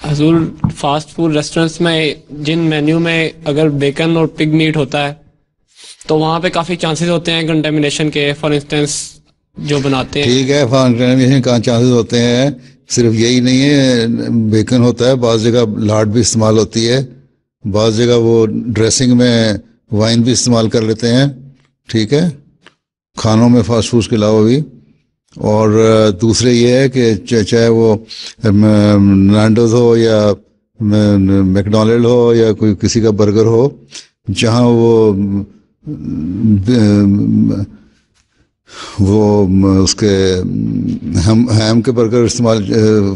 हजूर fast food restaurants में जिन menu में अगर बेकन और पिग मीट होता है तो वहाँ पे काफ़ी चांसेस होते हैं कंटेमिनेशन के। फॉर इंस्टेंस जो बनाते हैं, ठीक है, कंटेमिनेशन का चांसेस होते हैं। सिर्फ यही नहीं है, बेकन होता है, बाज़ जगह लाड भी इस्तेमाल होती है, बाज़ जगह वो ड्रेसिंग में वाइन भी इस्तेमाल कर लेते हैं। ठीक है, खानों में फास्ट फूड के अलावा भी। और दूसरे ये है कि चाहे वो नांडोज हो या मैकडोनल्ड हो या कोई किसी का बर्गर हो, जहाँ वो उसके हैम के बर्गर इस्तेमाल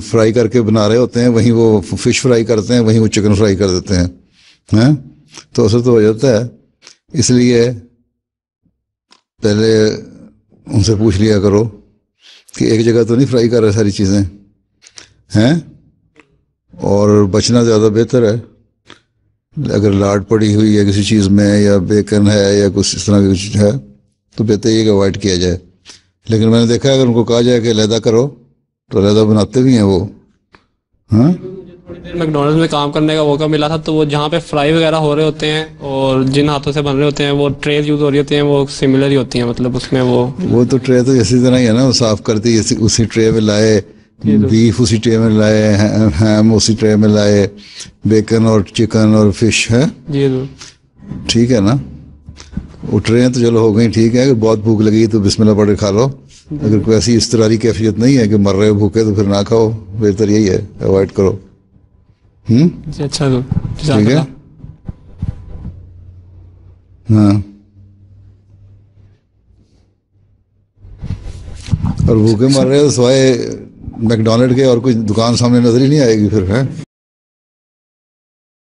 फ्राई करके बना रहे होते हैं, वहीं वो फिश फ्राई करते हैं, वहीं वो चिकन फ्राई कर देते हैं। तो असर तो हो जाता है। इसलिए पहले उनसे पूछ लिया करो कि एक जगह तो नहीं फ्राई कर रहे सारी चीज़ें हैं, और बचना ज़्यादा बेहतर है। अगर लाड पड़ी हुई है किसी चीज़ में या बेकन है या कुछ इस तरह की चीज़ है तो बेहतर ये कि अवॉइड किया जाए। लेकिन मैंने देखा है अगर उनको कहा जाए कि अलहदा करो तो अलहदा बनाते भी हैं वो। हाँ, थोड़ी देर मैकडोनल्ड्स में काम करने का मौका मिला था, तो वो जहाँ पे फ्राई वगैरह हो रहे होते हैं और जिन हाथों से बन रहे होते हैं वो ट्रेज यूज़ हो रही होती हैं, वो सिमिलर ही होती हैं। मतलब उसमें वो तो ट्रे तो इसी तरह ही है ना, वो साफ करती उसी ट्रे में लाए, बीफ उसी ट्रे में लाए, हैम उसी ट्रे में लाए, बेकन और चिकन और फिश है। जी ठीक है ना, वो ट्रे तो चलो हो गई, ठीक है। अगर बहुत भूख लगी तो बिस्मिल्लाह पढ़ के खा लो। अगर कोई ऐसी इस तरह की कैफियत नहीं है कि मर रहे हो भूखे तो फिर ना खाओ, बेहतर यही है, अवॉइड करो। जी, अच्छा तो ठीक है। हाँ, और भूखे मर रहे हो तो सिवाय मैकडोनल्ड के और कोई दुकान सामने नजर ही नहीं आएगी फिर, है।